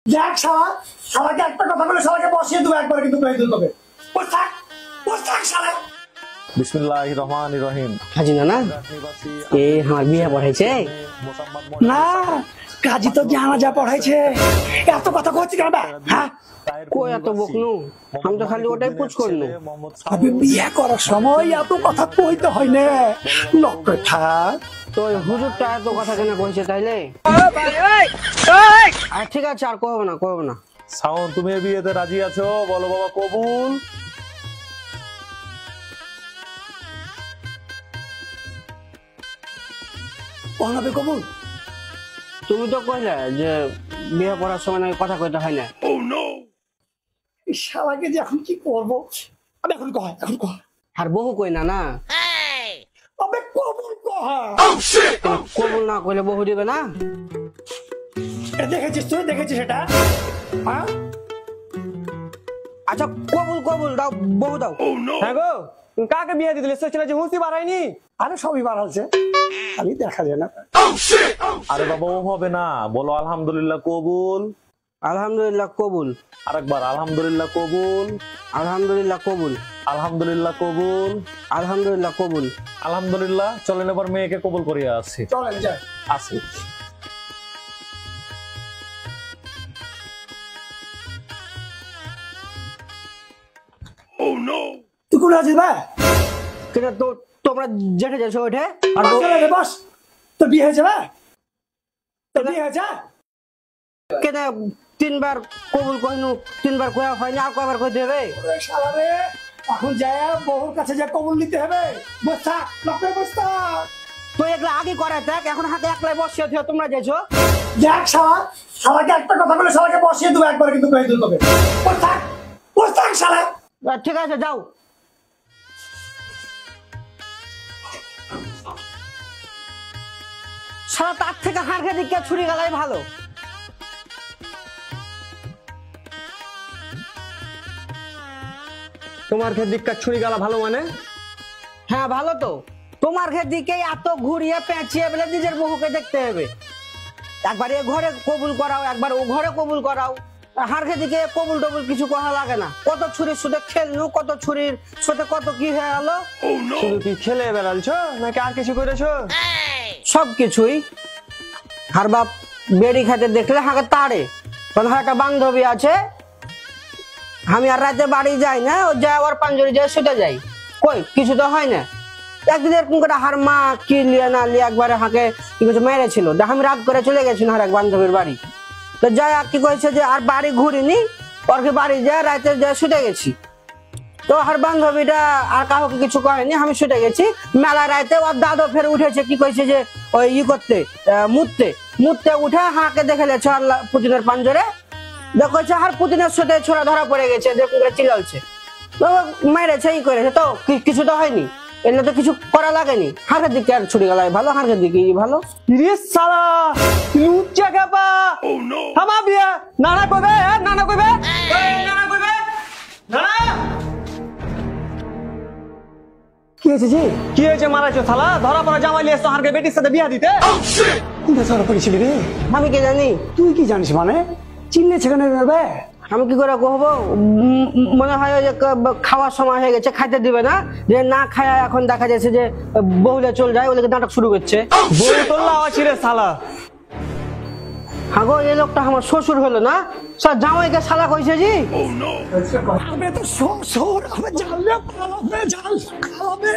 দেখ শালা, শালাকে একটা কথা বলে শালাকে বসিয়ে দেবো একবার, কিন্তু মেহেদুল হবে। বস থাক, বস থাক শালা। বিসমিল্লাহির রহমানির রহিম। হাজি না এ আমার বিয়ে পড়াইছে না, কাজী তো জানাজা পড়াইছে। এত কথা কইছিস কেন? হ্যাঁ, কই এত বকনু? আমি তো খালি ওটাই পুছ করলু। আমি বিয়ে করার সময় এত কথা কইতে হয় না, লক্ষ্য থাক। তো হুজুরটা এত কথা কেন কইছে তাইলে? আর ঠিক আছে, আর কইব না। শাওন, তুমি এই বিয়েতে রাজি আছো? বলো বাবা কবুল। হবে কবুল। তুমি তো কইলে যে বিয়ে পড়ার সময় নাকি কথা কইতে হয় না। শালাকে যে এখন কি করবো? আমি এখন কহ। আর বহু কই না না। আমি কবুল কহ। কবুল না কইলে বহু দিবে না। দেখেছিস তুই? দেখেছিস এটা? হ্যাঁ, আচ্ছা কবুল দাও, বহু দাও। হ্যাঁ গো, কাকে বিয়ে দিলে সেটা যে হুঁসি বাড়ায়নি? আরে সবই বাড়াচ্ছে, খালি দেখা যায় না। আরে বাবা ও হবে না, বলো আলহামদুলিল্লাহ কবুল। আলহামদুলিল্লাহ কবুল। আরেকবার আলহামদুলিল্লাহ কবুল। আলহামদুলিল্লাহ কবুল। আলহামদুলিল্লাহ কবুল। আলহামদুলিল্লাহ কবুল। আলহামদুলিল্লাহ। চলেন এবার মেয়েকে কবুল করিয়া আসি। চলেন যাই। আসি। তুই কোন আছিস ভাই? কেন তো তোমরা জেঠে যাচ্ছ ওঠে? আর বস, তোর বিয়ে হয়েছে ভাই? তোর বিয়ে হয়েছে? কেন তিনবার কবুল কইনু, তিনবার কয়া হয়নি, আর কয়বার কইতে হবে? শালারে, এখন যায় বহুর কাছে যা কবুল নিতে হবে। বস্তা লক্ষ্য, বস্তা তুই এগুলা আগে করে দেখ, এখন হাতে একলাই বসিয়ে দিয়ে তোমরা যাইছো। দেখ শালা, শালাকে একটা কথা বলে শালাকে বসিয়ে দেবো একবার, কিন্তু মেহেদুল হবে। বস থাক শালা। ঠিক আছে, যাও। সারা তার থেকে হাঁড়কে দিকে ছুরি গেলাই ভালো। তোমার খেয়ে দিককার ছুরি গালা ভালো মানে? হ্যাঁ ভালো তো। তোমার দিকে এত ঘুরিয়ে পেঁচিয়ে বলে নিজের বহুকে দেখতে হবে। একবার এ ঘরে কবুল করাও, একবার ও ঘরে কবুল করাও। হাড়কে দিকে কবুল টবুল কিছু কথা লাগে না। কত ছুরির সুদে খেলনু, কত ছুরির সাথে কত কি হয়ে গেল। শুধু কি খেলে বেড়ালছো নাকি আর কিছু করেছো? সবকিছুই। আর বাপ বেড়ি খাতে দেখলে হাঁকে তাড়ে। কারণ একটা বান্ধবী আছে, আমি আর রাতে বাড়ি যাই না, ও যায় আবার পাঞ্জরি যায় শুতে যাই। কই কিছু তো হয় না। একদিন এরকম করে হার মা কি লিয়ে না লিয়ে একবারে হাঁকে কি কিছু মেরেছিল। দেখ আমি রাত করে চলে গেছি না আর এক বান্ধবীর বাড়ি। তো যাই আর কি কয়েছে যে আর বাড়ি ঘুরিনি, ওর কি বাড়ি যায় রাতে যায় শুতে গেছি। তো আর বান্ধবীটা আর কাউকে কিছু কয়নি, আমি শুতে গেছি। মেলা রাতে ওর দাদু ফের উঠেছে, কি কইছে যে ওই করতে মুততে উঠে হাঁকে দেখে লেছে পুতিনের পাঞ্জরে। দেখছে আর পুতিনের সাথে ছোড়া ধরা পড়ে গেছে, দেখুন চিল্লাচ্ছে। তো মেরেছে করেছে, তো কিছু তো হয়নি, এলে তো কিছু করা লাগেনি। হাঁকের দিকে আর ছুটি গেলাই ভালো, হাঁকের দিকে ভালো। সালা লুচ্চা কাপা হামা বিয়া নানা কইবে, নানা কইবে, নানা কইবে, নানা কি হয়েছে জি? কি হয়েছে? মারাইছো শালা, ধরা পড়া জামাই লিয়ে হারকে বেটির সাথে বিয়া দিতে। কোনটা ধরা পড়েছিলি রে? আমি কি জানি? তুই কি জানিস মানে? চিনলে সেখানে রে? আমি কি করে কহবো? মনে হয় যে খাওয়ার সময় হয়ে গেছে, খাইতে দিবে না, যে না খায় এখন দেখা যাচ্ছে যে বহুলে চল যায়, ওদেরকে নাটক শুরু করছে। বউ তোল্লা আছি রে শালা। হ্যাঁ গো, এই লোকটা আমার শ্বশুর হলো না, সব জামাইকে শালা কইছে জি। আমি তো শ্বশুর, আমি জানলে পালাবে, খাওয়াবে।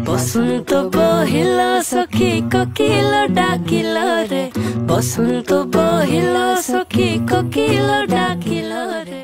বসন্ত বহিল সখী কোকিল ডাকিল রে, বসন্ত বহিল সখী কোকিল ডাকিল রে।